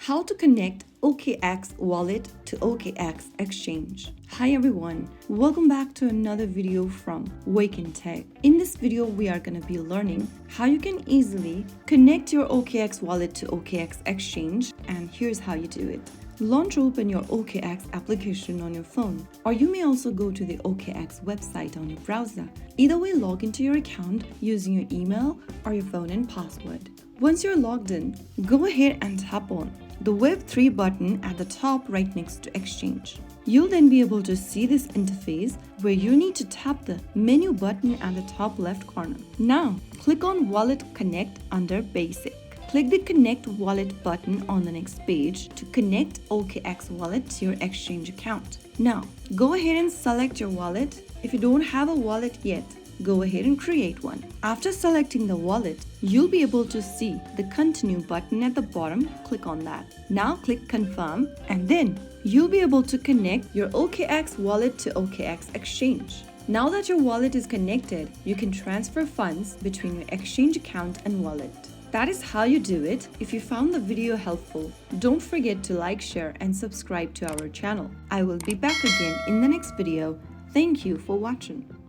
How to connect OKX Wallet to OKX Exchange. Hi everyone, welcome back to another video from Wake&Tech. In this video, we are going to be learning how you can easily connect your OKX Wallet to OKX Exchange, and here's how you do it. Launch or open your OKX application on your phone, or you may also go to the OKX website on your browser. Either way, log into your account using your email or your phone and password. Once you're logged in, go ahead and tap on the Web3 button at the top right next to Exchange. You'll then be able to see this interface where you need to tap the menu button at the top left corner. Now, click on Wallet Connect under Basic. Click the Connect Wallet button on the next page to connect OKX Wallet to your Exchange account. Now, go ahead and select your wallet. If you don't have a wallet yet, go ahead and create one. After selecting the wallet, you'll be able to see the Continue button at the bottom. Click on that. Now click Confirm, and then you'll be able to connect your OKX Wallet to OKX Exchange. Now that your wallet is connected, you can transfer funds between your Exchange account and wallet. That is how you do it. If you found the video helpful, don't forget to like, share, and subscribe to our channel. I will be back again in the next video. Thank you for watching.